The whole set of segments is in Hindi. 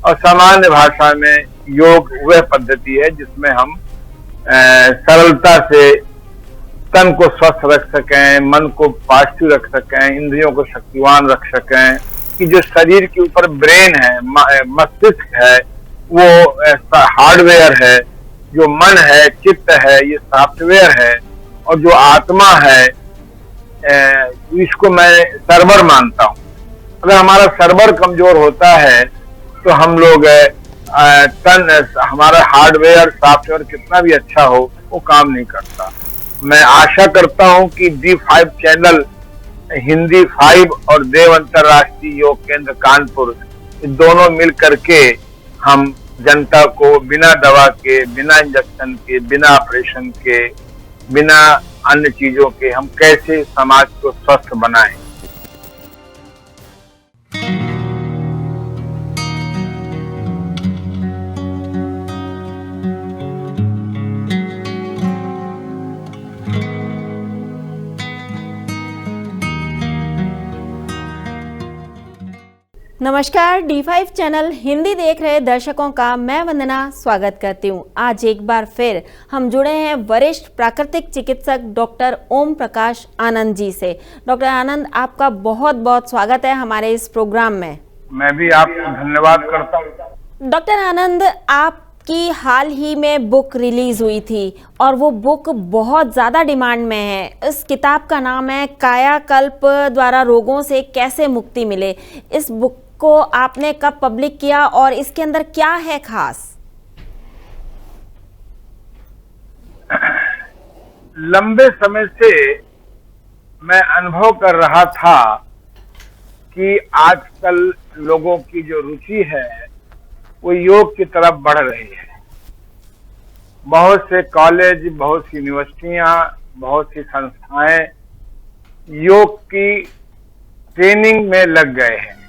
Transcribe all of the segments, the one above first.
और सामान्य भाषा में योग वह पद्धति है जिसमें हम सरलता से तन को स्वस्थ रख सकें, मन को पॉजिटिव रख सकें, इंद्रियों को शक्तिवान रख सकें, कि जो शरीर के ऊपर ब्रेन है, मस्तिष्क है, वो हार्डवेयर है, जो मन है, चित्त है, ये सॉफ्टवेयर है, और जो आत्मा है इसको मैं सर्वर मानता हूँ। अगर हमारा सर्वर कमजोर होता है तो हम लोग हमारा हार्डवेयर सॉफ्टवेयर कितना भी अच्छा हो वो काम नहीं करता। मैं आशा करता हूं कि D5 चैनल, हिंदी 5 और देव अंतर्राष्ट्रीय योग केंद्र कानपुर, दोनों मिल करके हम जनता को बिना दवा के, बिना इंजेक्शन के, बिना ऑपरेशन के, बिना अन्य चीजों के हम कैसे समाज को स्वस्थ बनाएं। नमस्कार, D5 चैनल हिंदी देख रहे दर्शकों का मैं वंदना स्वागत करती हूं। आज एक बार फिर हम जुड़े हैं वरिष्ठ प्राकृतिक चिकित्सक डॉक्टर ओम प्रकाश आनंद जी से। डॉक्टर आनंद, आपका बहुत बहुत स्वागत है हमारे इस प्रोग्राम में। मैं भी आपको धन्यवाद करता हूं। डॉक्टर आनंद, आपकी हाल ही में बुक रिलीज हुई थी और वो बुक बहुत ज़्यादा डिमांड में है। इस किताब का नाम है कायाकल्प द्वारा रोगों से कैसे मुक्ति मिले। इस बुक को आपने कब पब्लिक किया और इसके अंदर क्या है खास? लंबे समय से मैं अनुभव कर रहा था कि आजकल लोगों की जो रुचि है वो योग की तरफ बढ़ रही है। बहुत से कॉलेज, बहुत सी यूनिवर्सिटियां, बहुत सी संस्थाएं योग की ट्रेनिंग में लग गए हैं।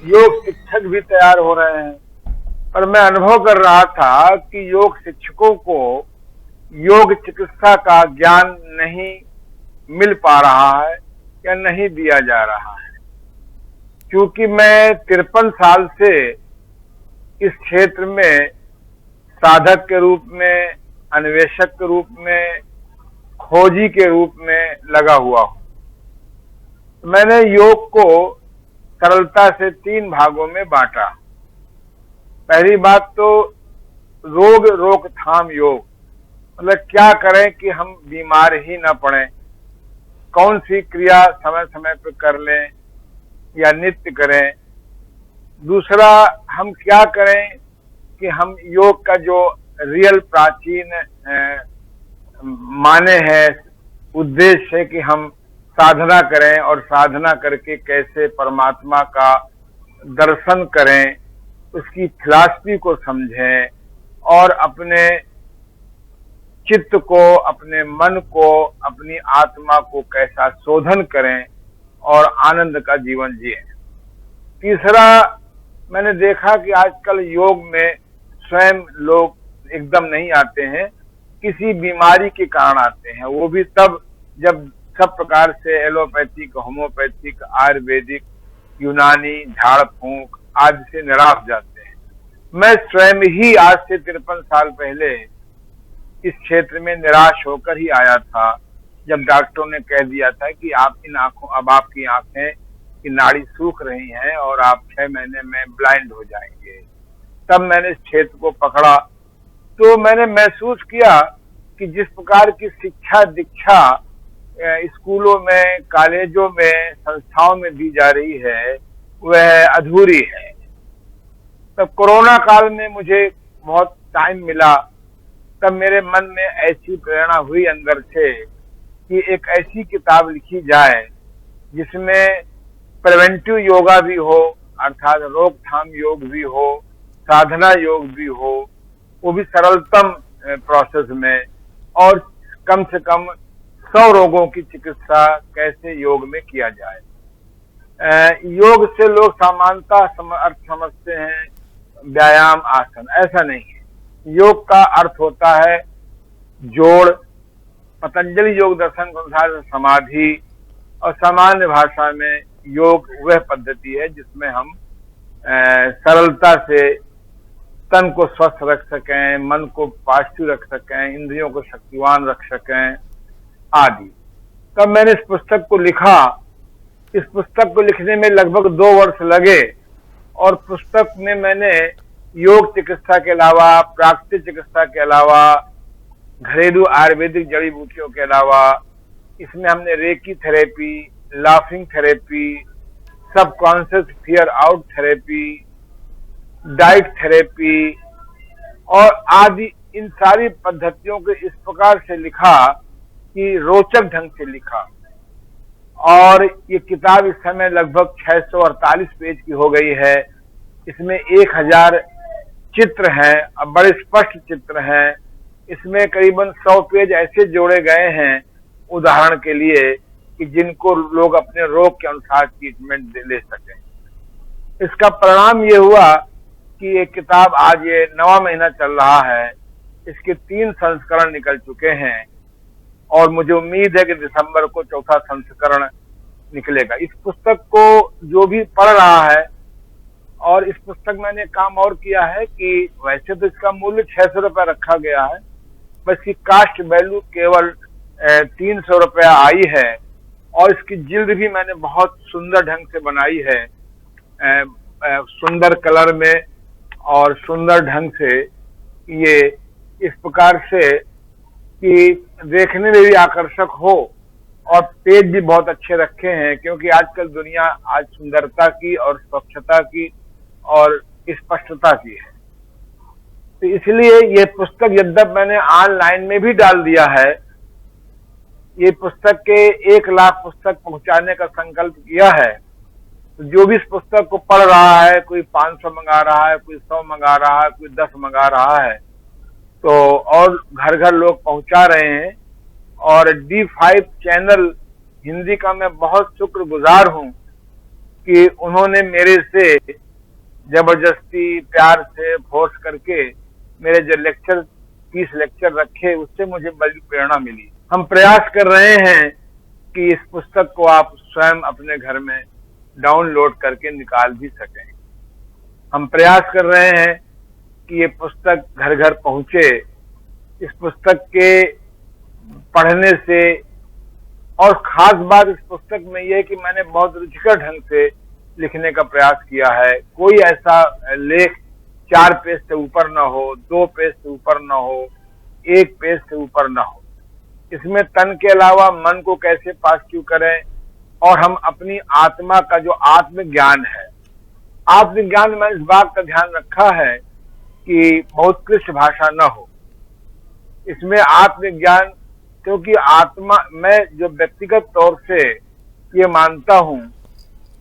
योग शिक्षक भी तैयार हो रहे हैं, पर मैं अनुभव कर रहा था कि योग शिक्षकों को योग चिकित्सा का ज्ञान नहीं मिल पा रहा है या नहीं दिया जा रहा है। क्योंकि मैं 53 साल से इस क्षेत्र में साधक के रूप में, अन्वेषक के रूप में, खोजी के रूप में लगा हुआ हूं। मैंने योग को सरलता से 3 भागों में बांटा। पहली बात तो रोग रोकथाम योग, मतलब क्या करें कि हम बीमार ही ना पड़ें, कौन सी क्रिया समय समय पर कर लें या नित्य करें। दूसरा, हम क्या करें कि हम योग का जो रियल प्राचीन माने है, उद्देश्य है कि हम साधना करें और साधना करके कैसे परमात्मा का दर्शन करें, उसकी फिलॉसफी को समझें और अपने चित्त को, अपने मन को, अपनी आत्मा को कैसा शोधन करें और आनंद का जीवन जिए। तीसरा, मैंने देखा कि आजकल योग में स्वयं लोग एकदम नहीं आते हैं, किसी बीमारी के कारण आते हैं। वो भी तब जब सब प्रकार से एलोपैथिक, होम्योपैथिक, आयुर्वेदिक, यूनानी, झाड़ फूंक आदि से निराश जाते हैं। मैं स्वयं ही आज से 53 साल पहले इस क्षेत्र में निराश होकर ही आया था, जब डॉक्टरों ने कह दिया था कि अब आपकी आंखें की नाड़ी सूख रही हैं और आप 6 महीने में ब्लाइंड हो जाएंगे। तब मैंने इस क्षेत्र को पकड़ा तो मैंने महसूस किया कि जिस प्रकार की शिक्षा दीक्षा स्कूलों में, कॉलेजों में, संस्थाओं में दी जा रही है वह अधूरी है। तब कोरोना काल में मुझे बहुत टाइम मिला, तब मेरे मन में ऐसी प्रेरणा हुई अंदर से कि एक ऐसी किताब लिखी जाए जिसमें प्रिवेंटिव योगा भी हो, अर्थात रोकथाम योग भी हो, साधना योग भी हो, वो भी सरलतम प्रोसेस में, और कम से कम 100 रोगों की चिकित्सा कैसे योग में किया जाए। योग से लोग सामान्यता अर्थ समझते हैं व्यायाम, आसन। ऐसा नहीं है। योग का अर्थ होता है जोड़। पतंजलि योग दर्शन के अनुसार समाधि, और सामान्य भाषा में योग वह पद्धति है जिसमें हम सरलता से तन को स्वस्थ रख सकें, मन को पॉजिटिव रख सकें, इंद्रियों को शक्तिवान रख सकें आदि। तब मैंने इस पुस्तक को लिखा। इस पुस्तक को लिखने में लगभग 2 वर्ष लगे और पुस्तक में मैंने योग चिकित्सा के अलावा, प्राकृतिक चिकित्सा के अलावा, घरेलू आयुर्वेदिक जड़ी बूटियों के अलावा इसमें हमने reiki therapy, laughing therapy, subconscious fear out therapy, diet therapy और आदि इन सारी पद्धतियों को इस प्रकार से लिखा कि रोचक ढंग से लिखा। और ये किताब इस समय लगभग 648 पेज की हो गई है। इसमें 1000 चित्र हैं और बड़े स्पष्ट चित्र हैं। इसमें करीबन 100 पेज ऐसे जोड़े गए हैं उदाहरण के लिए कि जिनको लोग अपने रोग के अनुसार ट्रीटमेंट ले सकें। इसका परिणाम ये हुआ कि ये किताब आज ये 9वां महीना चल रहा है। इसके 3 संस्करण निकल चुके हैं और मुझे उम्मीद है कि दिसंबर को 4था संस्करण निकलेगा। इस पुस्तक को जो भी पढ़ रहा है, और इस पुस्तक मैंने काम और किया है कि वैसे तो इसका मूल्य 600 रुपया रखा गया है, बस इसकी कास्ट वैल्यू केवल 300 रुपया आई है। और इसकी जिल्द भी मैंने बहुत सुंदर ढंग से बनाई है, सुंदर कलर में और सुंदर ढंग से, ये इस प्रकार से कि देखने में भी आकर्षक हो। और पेज भी बहुत अच्छे रखे हैं क्योंकि आजकल दुनिया आज सुंदरता की और स्वच्छता की और स्पष्टता की है। तो इसलिए ये पुस्तक यद्यप मैंने ऑनलाइन में भी डाल दिया है, ये पुस्तक के 1 लाख पुस्तक पहुंचाने का संकल्प किया है। तो जो भी इस पुस्तक को पढ़ रहा है, कोई 500 मंगा रहा है, कोई 100 मंगा रहा है, कोई 10 मंगा रहा है, तो और घर घर लोग पहुंचा रहे हैं। और D5 चैनल हिंदी का मैं बहुत शुक्रगुजार हूं कि उन्होंने मेरे से जबरदस्ती, प्यार से, फोर्स करके मेरे जो 30 लेक्चर रखे, उससे मुझे बड़ी प्रेरणा मिली। हम प्रयास कर रहे हैं कि इस पुस्तक को आप स्वयं अपने घर में डाउनलोड करके निकाल भी सकें। हम प्रयास कर रहे हैं कि ये पुस्तक घर घर पहुंचे। इस पुस्तक के पढ़ने से, और खास बात इस पुस्तक में यह है कि मैंने बहुत रुचिकर ढंग से लिखने का प्रयास किया है। कोई ऐसा लेख 4 पेज से ऊपर ना हो, 2 पेज से ऊपर ना हो, 1 पेज से ऊपर ना हो। इसमें तन के अलावा मन को कैसे पॉजिटिव करें और हम अपनी आत्मा का जो आत्मज्ञान है, आत्मज्ञान में इस बात का ध्यान रखा है कि बहुत क्लिष्ट भाषा न हो। इसमें आत्मज्ञान, क्योंकि आत्मा, मैं जो व्यक्तिगत तौर से ये मानता हूं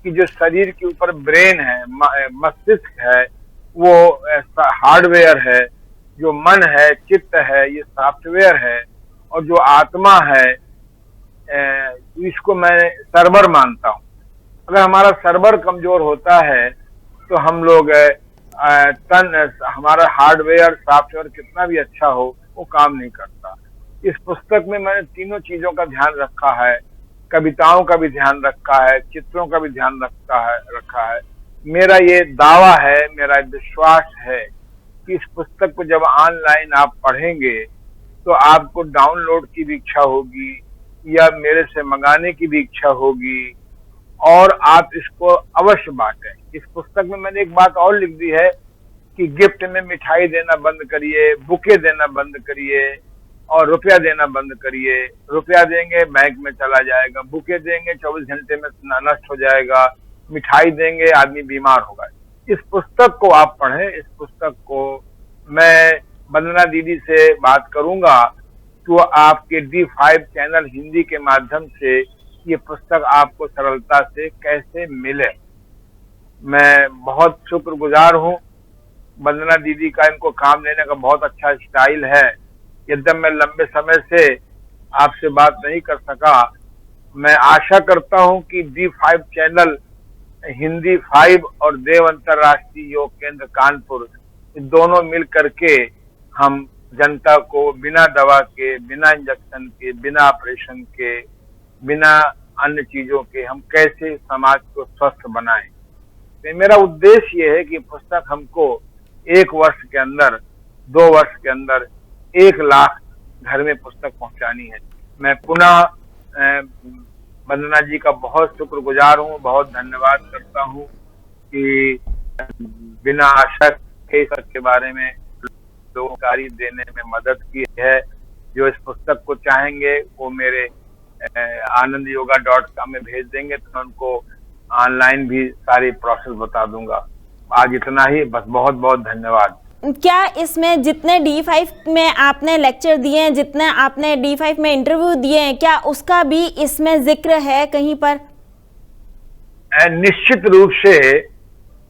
कि जो शरीर के ऊपर ब्रेन है, मस्तिष्क है, वो हार्डवेयर है, जो मन है, चित्त है, ये सॉफ्टवेयर है, और जो आत्मा है इसको मैं सर्वर मानता हूं। अगर हमारा सर्वर कमजोर होता है तो हम लोग हमारा हार्डवेयर, सॉफ्टवेयर कितना भी अच्छा हो, वो काम नहीं करता। इस पुस्तक में मैंने तीनों चीजों का ध्यान रखा है, कविताओं का भी ध्यान रखा है, चित्रों का भी ध्यान रखा है। मेरा ये दावा है, मेरा विश्वास है कि इस पुस्तक को जब ऑनलाइन आप पढ़ेंगे तो आपको डाउनलोड की भी इच्छा होगी या मेरे से मंगाने की भी इच्छा होगी, और आप इसको अवश्य बांटें। इस पुस्तक में मैंने एक बात और लिख दी है कि गिफ्ट में मिठाई देना बंद करिए, बुके देना बंद करिए और रुपया देना बंद करिए। रुपया देंगे बैंक में चला जाएगा, बुके देंगे 24 घंटे में नष्ट हो जाएगा, मिठाई देंगे आदमी बीमार होगा। इस पुस्तक को आप पढ़ें। इस पुस्तक को मैं वंदना दीदी से बात करूंगा तो आपके D5 चैनल हिंदी के माध्यम से ये पुस्तक आपको सरलता से कैसे मिले। मैं बहुत शुक्रगुजार हूँ वंदना दीदी का, इनको काम लेने का बहुत अच्छा स्टाइल है। यद्यप मैं लंबे समय से आपसे बात नहीं कर सका, मैं आशा करता हूं कि D5 चैनल हिंदी 5 और देव अंतर्राष्ट्रीय योग केंद्र कानपुर, दोनों मिल करके हम जनता को बिना दवा के, बिना इंजेक्शन के, बिना ऑपरेशन के, बिना अन्य चीजों के हम कैसे समाज को स्वस्थ बनाएं। सकते हैं। मेरा उद्देश्य ये है कि पुस्तक हमको 1 वर्ष के अंदर, 2 वर्ष के अंदर 1 लाख घर में पुस्तक पहुंचानी है। मैं पुनः वंदना जी का बहुत शुक्रगुजार हूँ, बहुत धन्यवाद करता हूँ कि बिना आशा के बारे में जानकारी देने में मदद की है। जो इस पुस्तक को चाहेंगे वो मेरे anandyoga.com में भेज देंगे तो मैं उनको ऑनलाइन भी सारी प्रोसेस बता दूंगा। आज इतना ही, बस बहुत बहुत धन्यवाद। क्या इसमें जितने D5 में आपने लेक्चर दिए हैं, जितने आपने D5 में इंटरव्यू दिए हैं, क्या उसका भी इसमें जिक्र है कहीं पर? निश्चित रूप से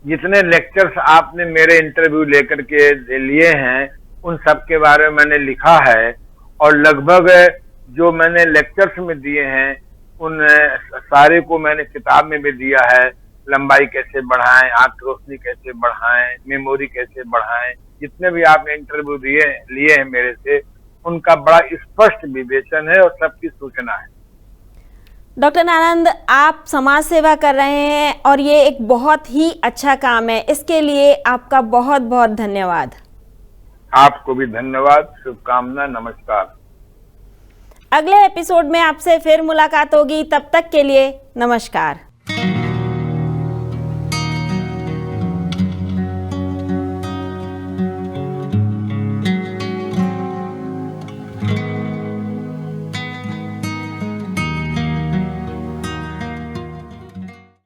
जितने लेक्चर्स आपने मेरे इंटरव्यू लेकर के लिए हैं उन सब के बारे में मैंने लिखा है, और लगभग जो मैंने लेक्चर्स में दिए हैं उन सारे को मैंने किताब में भी दिया है। लंबाई कैसे बढ़ाएं, आंख की रोशनी कैसे बढ़ाएं, मेमोरी कैसे बढ़ाएं, जितने भी आपने इंटरव्यू लिए हैं मेरे से, उनका बड़ा स्पष्ट विवेचन है और सबकी सूचना है। डॉक्टर आनंद, आप समाज सेवा कर रहे हैं और ये एक बहुत ही अच्छा काम है, इसके लिए आपका बहुत बहुत धन्यवाद। आपको भी धन्यवाद, शुभकामना, नमस्कार। अगले एपिसोड में आपसे फिर मुलाकात होगी, तब तक के लिए नमस्कार।